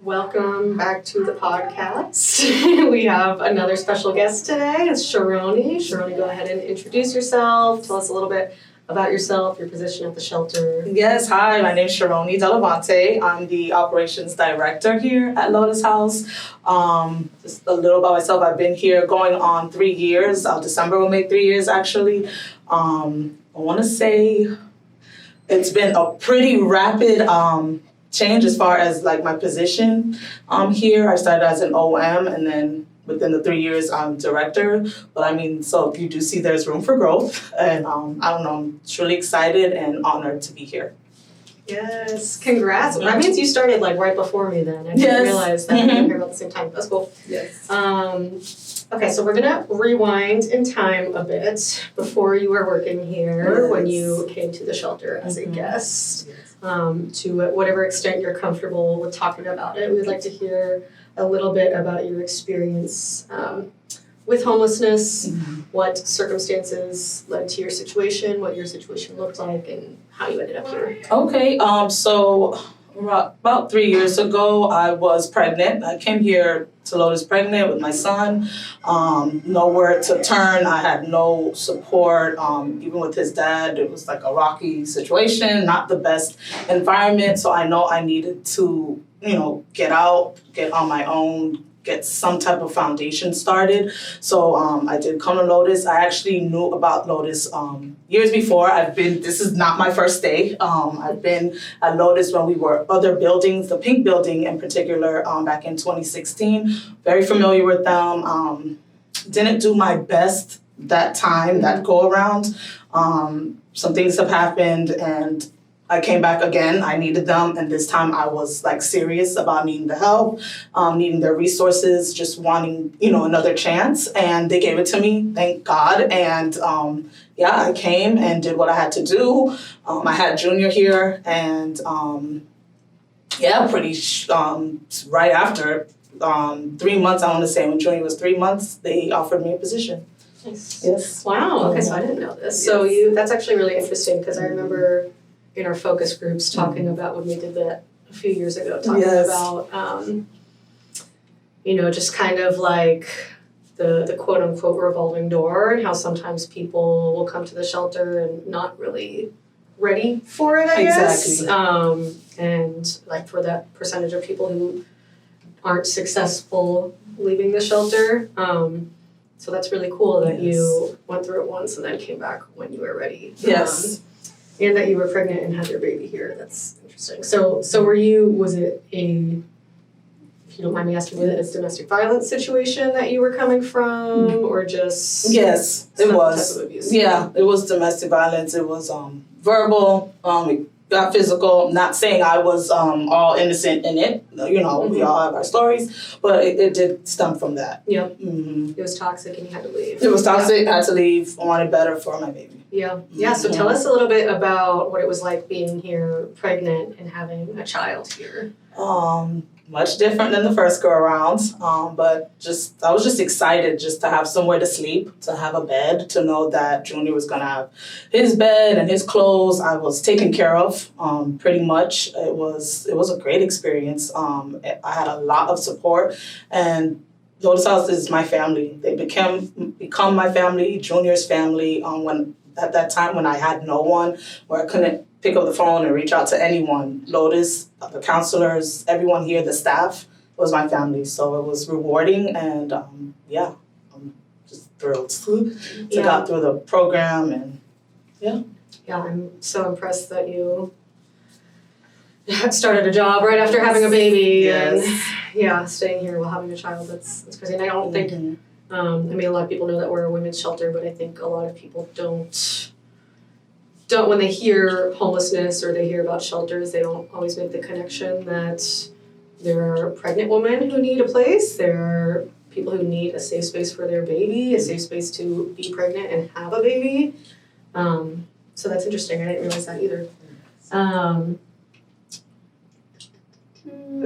Welcome back to the podcast. We have another special guest today. It's Sharonee. Sharonee, go ahead and introduce yourself. Tell us a little bit about yourself, your position at the shelter. Yes, hi, my name is Sharonee Delevante. I'm the operations director here at Lotus House. Just a little about myself. I've been here going on 3 years. December will make 3 years, actually. I want to say it's been a pretty rapid change as far as like my position here. I started as an OM, and then within the 3 years I'm director. But I mean, so you do see there's room for growth, and I don't know, I'm truly excited and honored to be here. Yes, congrats. That means you started like right before me then. I didn't realize that we were here about the same time. That's cool. Yes. Okay, so we're gonna rewind in time a bit before you were working here, when you came to the shelter as a guest. To whatever extent you're comfortable with talking about it, we'd like to hear a little bit about your experience with homelessness, what circumstances led to your situation, what your situation looked like, and how you ended up here. Okay, so about 3 years ago, I was pregnant. I came here to Lotus pregnant with my son. Nowhere to turn. I had no support. Even with his dad, it was like a rocky situation, not the best environment. So I know I needed to, get out, get on my own, get some type of foundation started. So I did come to Lotus. I actually knew about Lotus years before. This is not my first day. I've been at Lotus when we were other buildings, the pink building in particular, back in 2016. Very familiar with them. Didn't do my best that time, that go around. Some things have happened, and I came back again. I needed them, and this time I was like serious about needing the help, needing their resources, just wanting, another chance. And they gave it to me, thank God. And I came and did what I had to do. I had Junior here, and right after 3 months, I want to say, when Junior was 3 months, they offered me a position. Nice. Yes. Wow. Okay, so I didn't know this. So that's actually really interesting, because I remember in our focus groups talking about when we did that a few years ago, talking about, just kind of like the quote unquote revolving door, and how sometimes people will come to the shelter and not really ready for it, I guess. And like for that percentage of people who aren't successful leaving the shelter. So that's really cool that you went through it once and then came back when you were ready. Yes. And that you were pregnant and had your baby here. That's interesting. So was it a, if you don't mind me asking, was it a domestic violence situation that you were coming from, or just Yes, it was. type of abuse? Yeah, it was domestic violence. It was verbal. It got physical. Not saying I was all innocent in it. We all have our stories, but it did stem from that. Yeah. It was toxic and you had to leave. It was toxic. I had to leave. I wanted better for my baby. Yeah. So tell us a little bit about what it was like being here pregnant and having a child here. Much different than the first go around, but I was just excited just to have somewhere to sleep, to have a bed, to know that Junior was gonna have his bed and his clothes. I was taken care of, pretty much. It was a great experience. I had a lot of support, and Lotus House is my family. They become my family, Junior's family. At that time when I had no one, where I couldn't pick up the phone and reach out to anyone, Lotus, the counselors, everyone here, the staff, was my family. So it was rewarding, and I'm just thrilled to got through the program, and Yeah, I'm so impressed that you started a job right after having a baby, and staying here while having a child. That's crazy. And I don't think. A lot of people know that we're a women's shelter, but I think a lot of people don't when they hear homelessness or they hear about shelters, they don't always make the connection that there are pregnant women who need a place, there are people who need a safe space for their baby, a safe space to be pregnant and have a baby. So that's interesting. I didn't realize that either.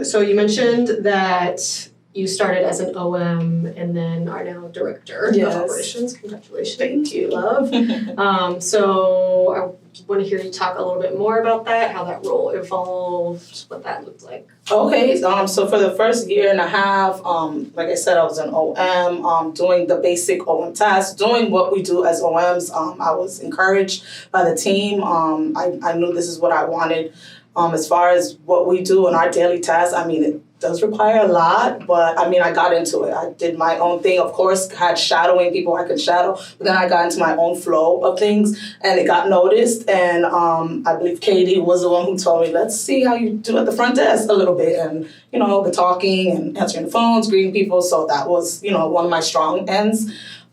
So you mentioned that you started as an OM and then are now director of operations. Congratulations. Thank you. Love. So I want to hear you talk a little bit more about that, how that role evolved, what that looked like. Okay, so for the first year and a half, like I said, I was an OM, doing the basic OM tasks, doing what we do as OMs. I was encouraged by the team. I knew this is what I wanted. As far as what we do in our daily tasks, I mean, it does require a lot, but I mean, I got into it. I did my own thing. Of course, had shadowing people I could shadow, but then I got into my own flow of things, and it got noticed. And I believe Katie was the one who told me, let's see how you do at the front desk a little bit, and the talking and answering the phones, greeting people. So that was one of my strong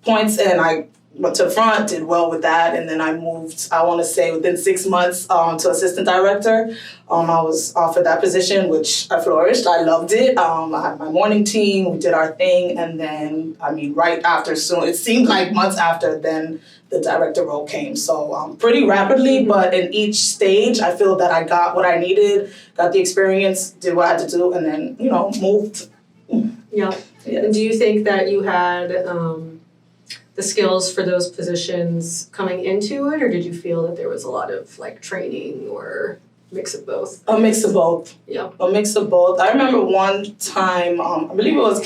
points, and I went to the front, did well with that, and then I moved, I want to say within 6 months, to assistant director. I was offered that position, which I flourished. I loved it. I had my morning team, we did our thing, and then, right after, soon, it seemed like months after, then the director role came. So pretty rapidly, but in each stage, I feel that I got what I needed, got the experience, did what I had to do, and then, moved. Yeah. Yes. And do you think that you had the skills for those positions coming into it, or did you feel that there was a lot of training or mix of both? A mix of both. Yeah. A mix of both. I remember one time, I believe it was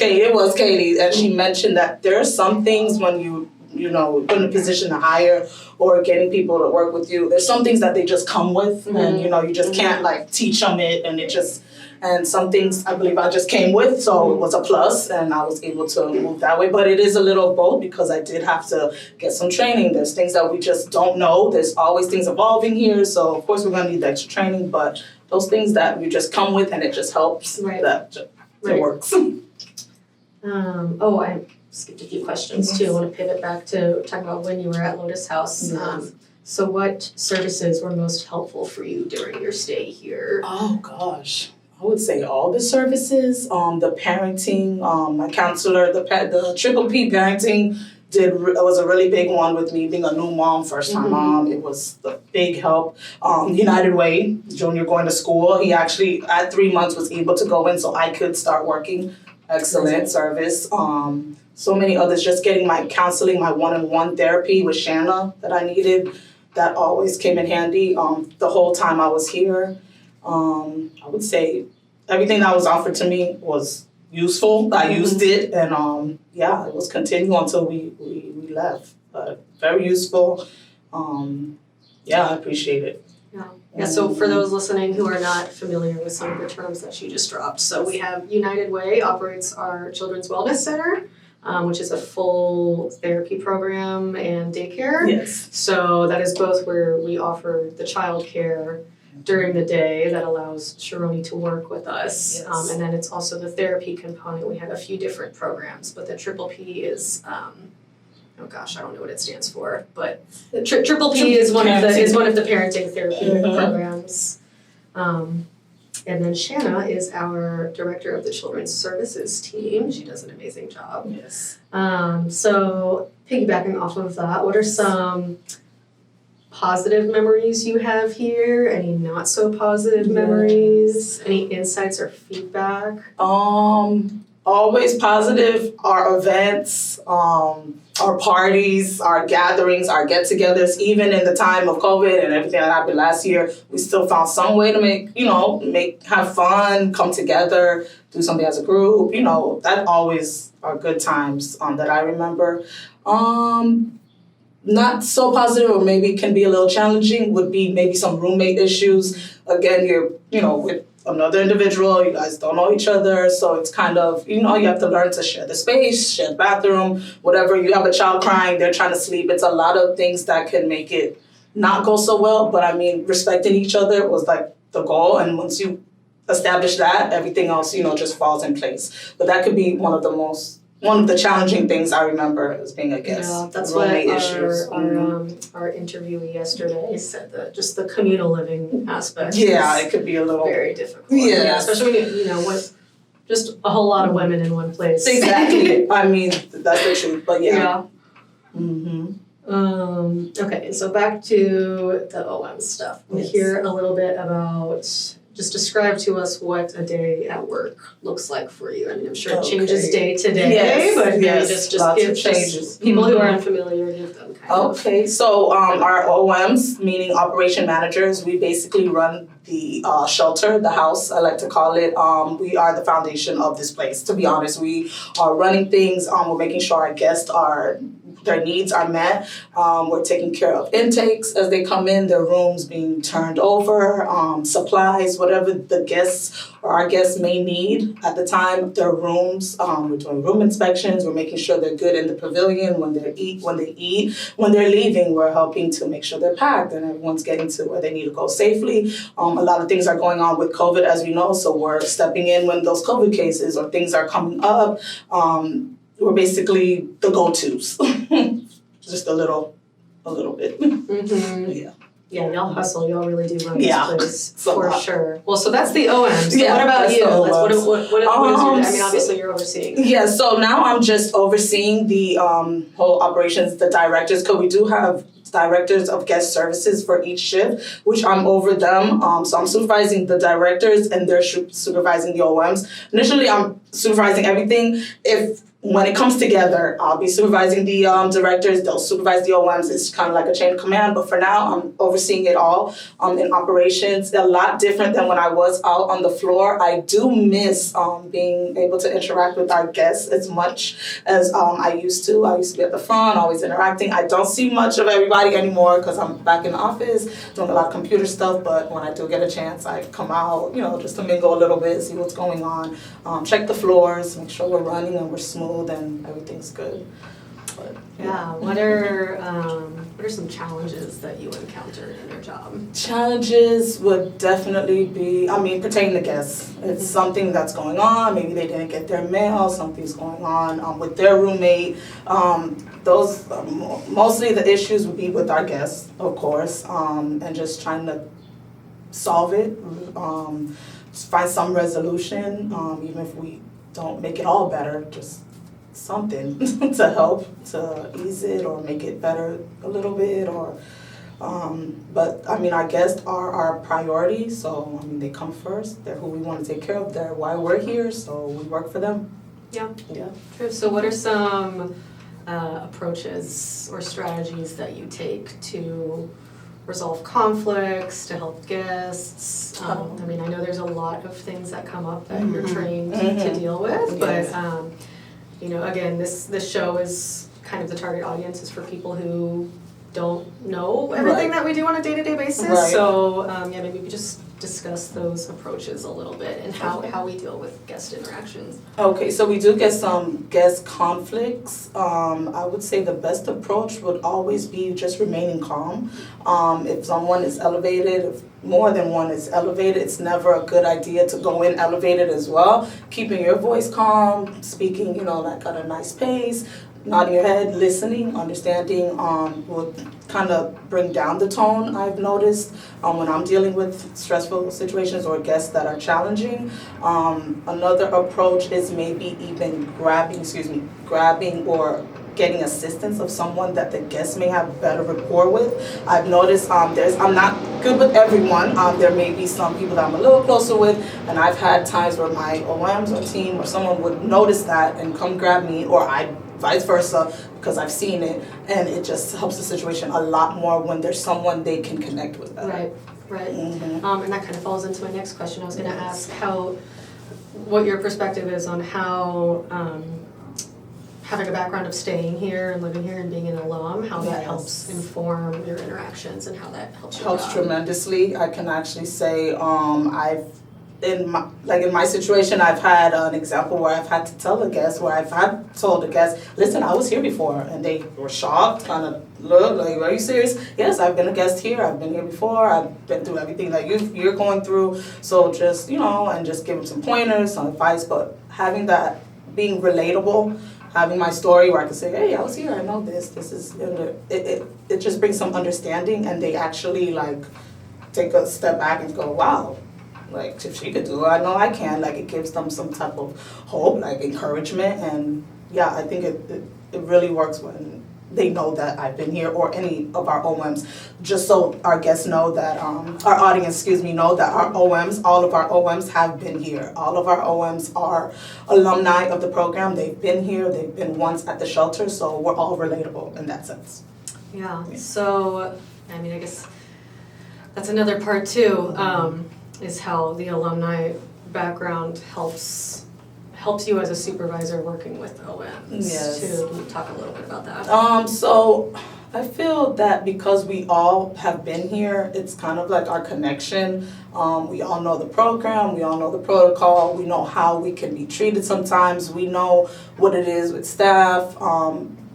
Katie, and she mentioned that there are some things when you put in a position to hire or getting people to work with you, there's some things that they just come with, and you just can't teach them it, and it just. And some things I believe I just came with, so it was a plus, and I was able to move that way. But it is a little of both because I did have to get some training. There's things that we just don't know. There's always things evolving here, so of course we're going to need the extra training. But those things that we just come with and it just helps, it works. I skipped a few questions too. I want to pivot back to talk about when you were at Lotus House. So what services were most helpful for you during your stay here? Oh gosh. I would say all the services, the parenting, my counselor, the Triple P parenting was a really big one with me being a new mom, first time mom. It was a big help. United Way, Junior going to school. He actually at 3 months was able to go in so I could start working. Excellent service. So many others, just getting my counseling, my one-on-one therapy with Shanna that I needed. That always came in handy the whole time I was here. I would say everything that was offered to me was useful. I used it, and it was continuing until we left. But very useful. I appreciate it. Yeah. So for those listening who are not familiar with some of the terms that she just dropped, so we have United Way operates our Children's Wellness Center, which is a full therapy program and daycare. Yes. So that is both where we offer the child care during the day that allows Sharonee to work with us. Yes. And then it's also the therapy component. We have a few different programs, but the Triple P is, I don't know what it stands for, but the Triple P is one of the parenting therapy programs. And then Shanna is our director of the Children's Services team. She does an amazing job. Yes. So piggybacking off of that, what are some positive memories you have here? Any not so positive memories? Any insights or feedback? Always positive. Our events, our parties, our gatherings, our get-togethers, even in the time of COVID and everything that happened last year, we still found some way to have fun, come together, do something as a group. That always are good times that I remember. Not so positive, or maybe can be a little challenging, would be maybe some roommate issues. Again, you're, with another individual, you guys don't know each other, so it's kind of, you have to learn to share the space, share the bathroom, whatever. You have a child crying, they're trying to sleep. It's a lot of things that can make it not go so well, but respecting each other was the goal, and once you establish that, everything else, just falls in place. But that could be one of the challenging things I remember as being a guest. Yeah, that's what our interviewee yesterday said, that just the communal living aspect. Yeah, it could be a little very difficult. Yeah, especially when with just a whole lot of women in one place. Exactly. That's the truth. But yeah. Okay, so back to the OM stuff. We hear a little bit about just describe to us what a day at work looks like for you. I mean, I'm sure it Okay. changes day to day, Yes, but maybe yes, just lots give of changes. people who are unfamiliar, give them kind of. Okay, so our OMs, meaning operation managers, we basically run the shelter, the house, I like to call it. We are the foundation of this place, to be honest. We are running things, we're making sure our guests their needs are met. We're taking care of intakes as they come in, their rooms being turned over, supplies, whatever the guests or our guests may need at the time, their rooms. We're doing room inspections. We're making sure they're good in the pavilion when they eat. When they're leaving, we're helping to make sure they're packed and everyone's getting to where they need to go safely. A lot of things are going on with COVID, as we know, so we're stepping in when those COVID cases or things are coming up. We're basically the go-tos. Just a little bit. Mm-hmm. Yeah. Yeah, y'all hustle. Y'all really do run Yeah. this place for sure. Well, so that's the OM. So Yeah, what about that's you? the What is your? I mean, so- obviously you're overseeing. Yeah, so now I'm just overseeing the whole operations, the directors, because we do have directors of guest services for each shift, which I'm over them. So I'm supervising the directors and they're supervising the OMs. Initially, I'm supervising everything. When it comes together, I'll be supervising the directors, they'll supervise the OMs. It's kind of like a chain of command, but for now, I'm overseeing it all in operations. A lot different than when I was out on the floor. I do miss being able to interact with our guests as much as I used to. I used to be at the front, always interacting. I don't see much of everybody anymore because I'm back in the office doing a lot of computer stuff, but when I do get a chance, I come out, just to mingle a little bit, see what's going on, check the floors, make sure we're running and we're smooth and everything's good. But, Yeah. What are some challenges that you encounter in your job? Challenges would definitely be, pertaining to guests. It's something that's going on. Maybe they didn't get their mail. Something's going on with their roommate. Mostly the issues would be with our guests, of course, and just trying to solve it, find some resolution, even if we don't make it all better, just something to help to ease it or make it better a little bit but our guests are our priority, so they come first. They're who we want to take care of. They're why we're here, so we work for them. Yeah. True. So what are some approaches or strategies that you take to resolve conflicts, to help guests? I know there's a lot of things that come up that you're trained to deal with, but again, this show is kind of the target audience is for people who don't know everything that we do on a day-to-day basis. Right. So maybe we just discuss those approaches a little bit and how we deal with guest interactions. Okay, so we do get some guest conflicts. I would say the best approach would always be just remaining calm. If someone is elevated, if more than one is elevated, it's never a good idea to go in elevated as well. Keeping your voice calm, speaking, like at a nice pace, nodding your head, listening, understanding will kind of bring down the tone, I've noticed, when I'm dealing with stressful situations or guests that are challenging. Another approach is maybe even grabbing or getting assistance of someone that the guests may have better rapport with. I've noticed I'm not good with everyone. There may be some people that I'm a little closer with, and I've had times where my OMs or team or someone would notice that and come grab me, or vice versa, because I've seen it, and it just helps the situation a lot more when there's someone they can connect with better. Right. Mm-hmm. And that kind of falls into my next question. I was going to ask what your perspective is on how having a background of staying here and living here and being an alum, how that helps inform your interactions and how that helps your job. Tremendously. I can actually say in my situation, I've had an example where I've had to tell a guest, where I've had told a guest, listen, I was here before, and they were shocked, kind of looked like, are you serious? Yes, I've been a guest here, I've been here before, I've been through everything that you're going through, so just, and just give them some pointers, some advice, but having that, being relatable, having my story where I can say, hey, I was here, I know this is, it just brings some understanding, and they actually take a step back and go, wow, if she could do it, I know I can. It gives them some type of hope, encouragement, and I think it really works when they know that I've been here, or any of our OMs, just so our guests know that, our audience, know that our OMs, all of our OMs have been here. All of our OMs are alumni of the program. They've been here, they've been once at the shelter, so we're all relatable in that sense. Yeah, so, I mean, I guess that's another part too, is how the alumni background helps you as a supervisor working with OMs. Yes. To talk a little bit about that. So I feel that because we all have been here, it's kind of like our connection. We all know the program, we all know the protocol, we know how we can be treated sometimes, we know what it is with staff,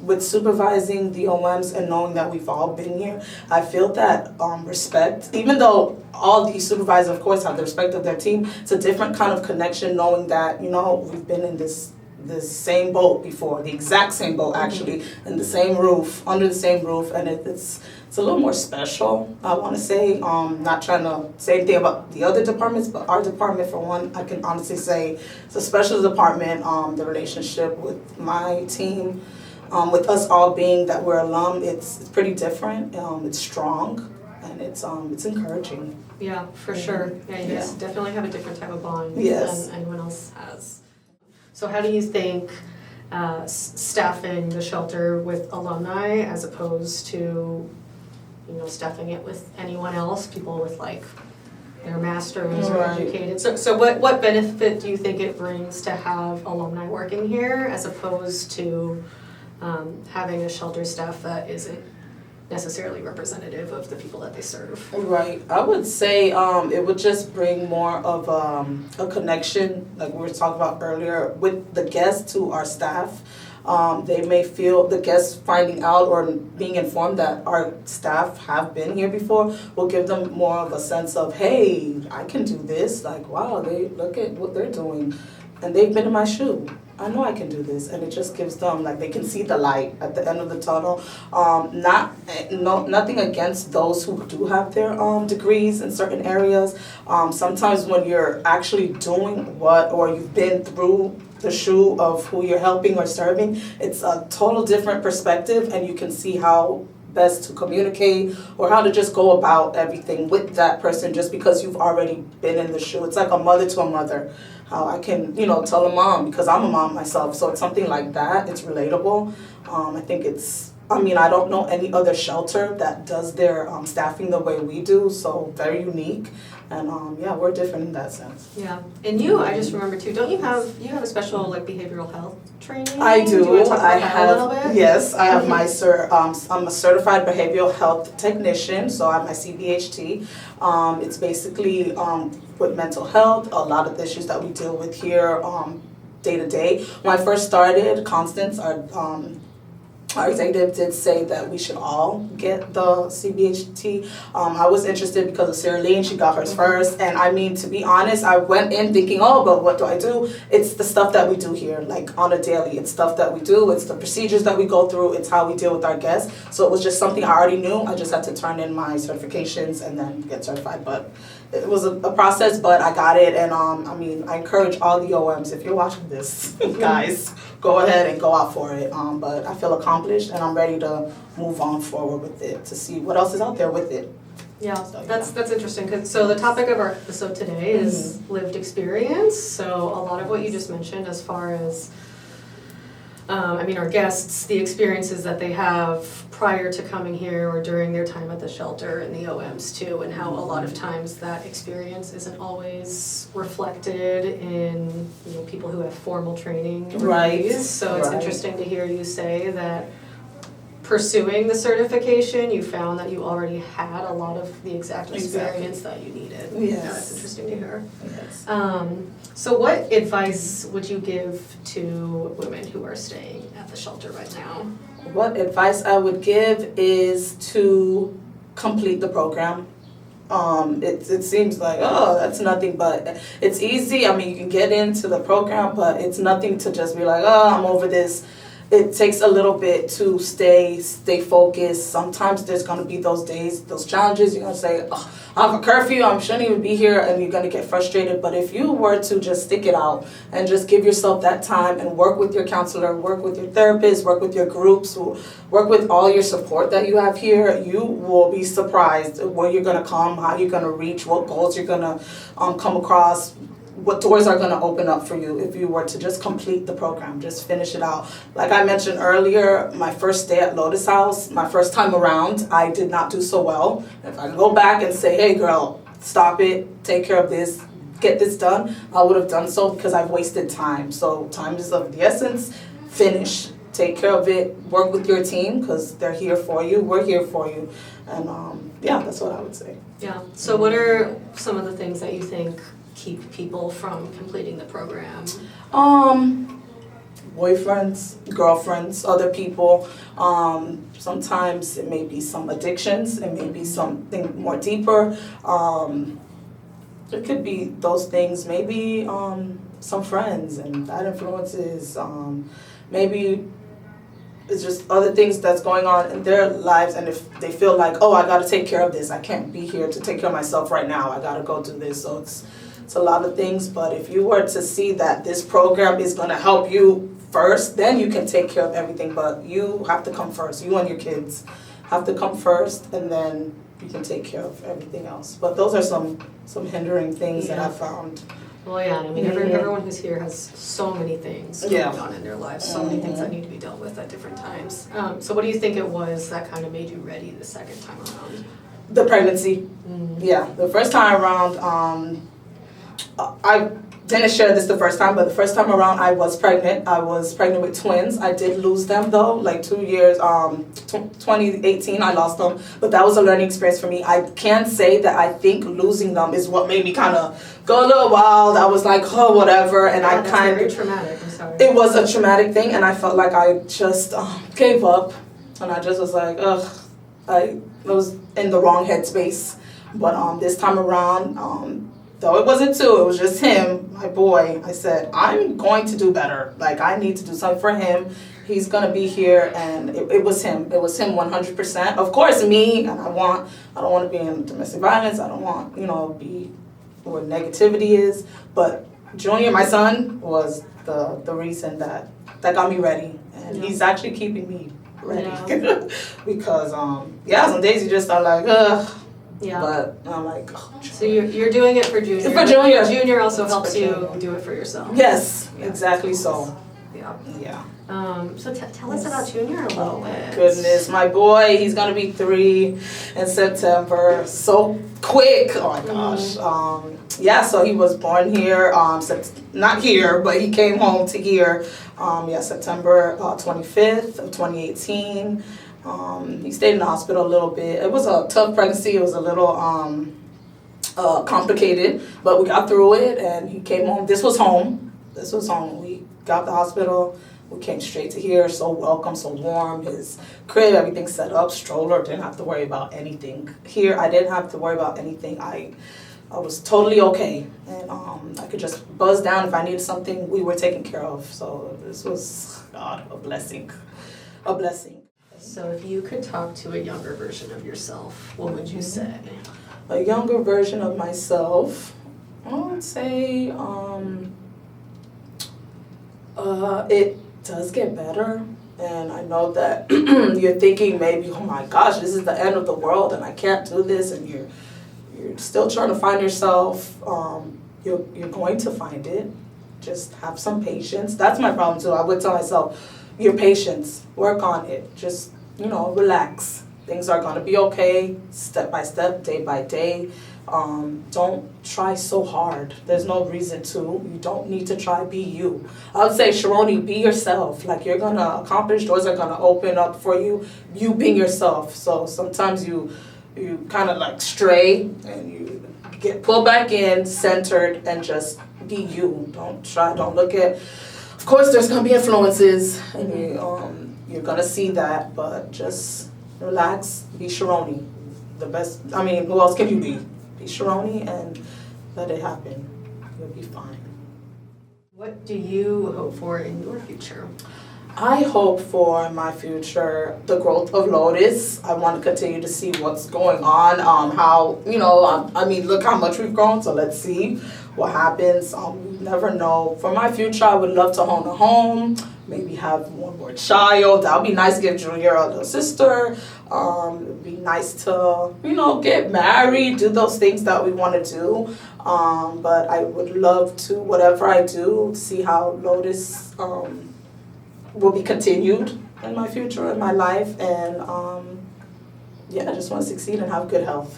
with supervising the OMs and knowing that we've all been here. I feel that respect, even though all these supervisors, of course, have the respect of their team, it's a different kind of connection knowing that, we've been in this same boat before, the exact same boat actually, in the same roof, under the same roof, and it's a little more special, I want to say. Not trying to say anything about the other departments, but our department, for one, I can honestly say it's a special department. The relationship with my team, with us all being that we're alum, it's pretty different. It's strong, and it's encouraging. Yeah, for sure. Yeah, you guys definitely have a different type of bond than anyone else has. So how do you think staffing the shelter with alumni as opposed to, staffing it with anyone else, people with like their masters or educated? So what benefit do you think it brings to have alumni working here as opposed to having a shelter staff that isn't necessarily representative of the people that they serve? Right. I would say it would just bring more of a connection, like we were talking about earlier, with the guests to our staff. They may feel, the guests finding out or being informed that our staff have been here before will give them more of a sense of, hey, I can do this. Like, wow, they look at what they're doing. And they've been in my shoe. I know I can do this, and it just gives them, like, they can see the light at the end of the tunnel. Nothing against those who do have their degrees in certain areas. Sometimes when you're actually doing or you've been through the shoe of who you're helping or serving, it's a total different perspective, and you can see how best to communicate or how to just go about everything with that person just because you've already been in the shoe. It's like a mother to a mother. How I can, tell a mom, because I'm a mom myself, so it's something like that. It's relatable. I think I don't know any other shelter that does their staffing the way we do, so very unique. And we're different in that sense. Yeah, and I just remember too, don't you have a special like behavioral health training? I do. Do you want to talk about that a little bit? Yes, I have my I'm a certified behavioral health technician, so I have my CBHT. It's basically with mental health, a lot of the issues that we deal with here day to day. When I first started, Constance, our executive did say that we should all get the CBHT. I was interested because of Sharonee, she got hers first. And to be honest, I went in thinking, but what do I do? It's the stuff that we do here, like on a daily. It's stuff that we do, it's the procedures that we go through, it's how we deal with our guests. So it was just something I already knew. I just had to turn in my certifications and then get certified. But it was a process, but I got it. And I encourage all the OMs, if you're watching this, guys, go ahead and go out for it. But I feel accomplished and I'm ready to move on forward with it to see what else is out there with it. Yeah, that's interesting. So the topic of our episode today is lived experience. So a lot of what you just mentioned as far as our guests, the experiences that they have prior to coming here or during their time at the shelter, and the OMs too, and how a lot of times that experience isn't always reflected in people who have formal training. Right. So it's interesting to hear you say that pursuing the certification, you found that you already had a lot of the exact experience that you needed. Yes. Yeah, that's interesting to hear. Yes. So what advice would you give to women who are staying at the shelter right now? What advice I would give is to complete the program. It seems like, that's nothing, but it's easy. You can get into the program, but it's nothing to just be like, I'm over this. it takes a little bit to stay focused. Sometimes there's going to be those days, those challenges. You're going to say, oh, I have a curfew, I shouldn't even be here, and you're going to get frustrated. But if you were to just stick it out and just give yourself that time and work with your counselor, work with your therapist, work with your groups, work with all your support that you have here, you will be surprised where you're going to come, how you're going to reach, what goals you're going to come across, what doors are going to open up for you if you were to just complete the program, just finish it out. Like I mentioned earlier, my first day at Lotus House, my first time around, I did not do so well. If I go back and say, hey girl, stop it, take care of this, get this done, I would have done so because I've wasted time. So time is of the essence. Finish, take care of it, work with your team because they're here for you, we're here for you. And yeah, that's what I would say. Yeah, so what are some of the things that you think keep people from completing the program? Boyfriends, girlfriends, other people. Sometimes it may be some addictions, it may be something more deeper. It could be those things, maybe some friends and bad influences, maybe it's just other things that's going on in their lives, and if they feel like, oh, I gotta take care of this, I can't be here to take care of myself right now, I gotta go do this. So it's a lot of things, but if you were to see that this program is gonna help you first, then you can take care of everything, but you have to come first. You and your kids have to come first, and then you can take care of everything else. But those are some hindering things that I found. Well, yeah, I mean, everyone who's here has so many things going on in their lives, so many things that need to be dealt with at different times. So what do you think it was that kind of made you ready the second time around? The pregnancy. Yeah, the first time around, I didn't share this the first time, but the first time around I was pregnant. I was pregnant with twins. I did lose them though, like 2 years, 2018 I lost them, but that was a learning experience for me. I can say that I think losing them is what made me kind of go a little wild. I was like, oh, whatever, and I kind of... traumatic, I'm sorry. It was a traumatic thing, and I felt like I just gave up, and I just was like, ugh, I was in the wrong headspace. But this time around, though it wasn't two, it was just him, my boy. I said, I'm going to do better. Like, I need to do something for him. He's going to be here, and it was him. It was him 100%. Of course, me, and I don't want to be in domestic violence. I don't want, be where negativity is. But Junior, my son, was the reason that got me ready. And he's actually keeping me ready. Yeah. Because, some days you just are like, ugh. Yeah. But I'm like, oh. So you're doing it for Junior. For Junior. Junior also helps you do it for yourself. Yes, exactly so. Yeah. Yeah. So tell us about Junior a little bit. Goodness, my boy, he's gonna be 3 in September. So quick. Oh my gosh. So he was born here. Not here, but he came home to here. September 25th of 2018. He stayed in the hospital a little bit. It was a tough pregnancy. It was a little complicated, but we got through it, and he came home. This was home. We got the hospital. We came straight to here. So welcome, so warm. His crib, everything set up. Stroller. Didn't have to worry about anything. Here, I didn't have to worry about anything. I was totally okay, and I could just buzz down if I needed something. We were taken care of. So this was, God, a blessing. A blessing. So if you could talk to a younger version of yourself, what would you say? A younger version of myself, I would say it does get better. And I know that you're thinking maybe, oh my gosh, this is the end of the world and I can't do this, and you're still trying to find yourself. You're going to find it. Just have some patience. That's my problem too. I would tell myself, your patience, work on it. Just, relax. Things are gonna be okay, step by step, day by day. Don't try so hard. There's no reason to. You don't need to try, be you. I would say, Sharonee, be yourself. Like, you're gonna accomplish, doors are gonna open up for you, you being yourself. So sometimes you kind of like stray and you get pulled back in, centered, and just be you. Don't look at, of course there's gonna be influences, and you're gonna see that, but just relax, be Sharonee. The best, who else can you be? Be Sharonee and let it happen. You'll be fine. What do you hope for in your future? I hope for my future the growth of Lotus. I want to continue to see what's going on. How I mean, look how much we've grown. So let's see what happens. You never know. For my future, I would love to own a home. Maybe have one more child. That would be nice to give Junior a little sister. It'd be nice to get married, do those things that we want to do. But I would love to, whatever I do, see how Lotus will be continued in my future, in my life, and I just want to succeed and have good health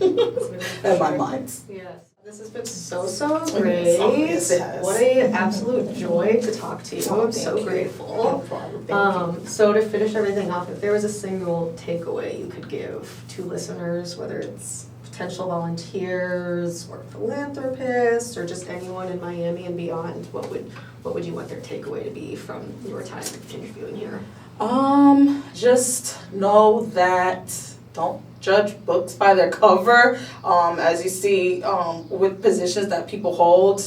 in my mind. Yes. This has been so great. Yes, it has. What an absolute joy to talk to you. I'm so grateful. No problem. Thank you. So to finish everything off, if there was a single takeaway you could give to listeners, whether it's potential volunteers or philanthropists or just anyone in Miami and beyond, what would you want their takeaway to be from your time interviewing here? Just know that don't judge books by their cover. As you see, with positions that people hold,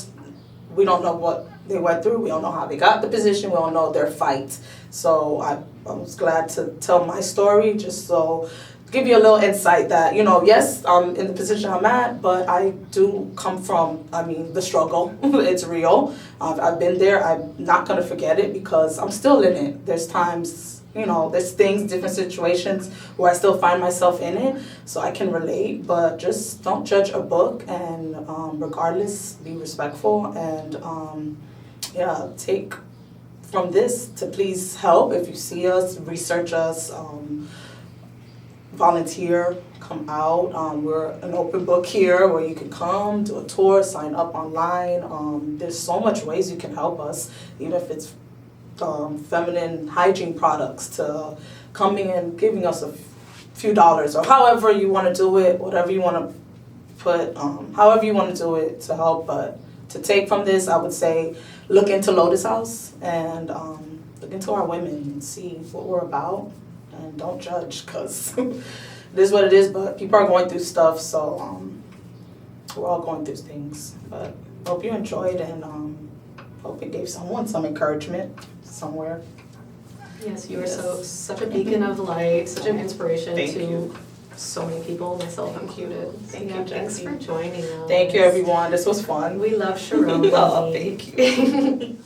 we don't know what they went through. We don't know how they got the position. We don't know their fight. So I was glad to tell my story, just so give you a little insight that, yes, I'm in the position I'm at, but I do come from, the struggle. It's real. I've been there. I'm not going to forget it because I'm still in it. There's times, there's things, different situations where I still find myself in it, so I can relate, but just don't judge a book, and regardless, be respectful, and take from this to please help. If you see us, research us, volunteer, come out. We're an open book here where you can come, do a tour, sign up online. There's so much ways you can help us, even if it's feminine hygiene products, to coming and giving us a few dollars, or however you want to do it, whatever you want to put, however you want to do it to help. But to take from this, I would say look into Lotus House and look into our women and see what we're about. And don't judge, because it is what it is, but people are going through stuff, so we're all going through things. But hope you enjoyed, and hope it gave someone some encouragement somewhere. Yes, you are such a beacon of light, such an inspiration Thank to you. So many people, myself included. Thank you, Thanks Jackie. for joining us. Thank you, everyone. This was fun. We love Sharonee. Oh, thank you.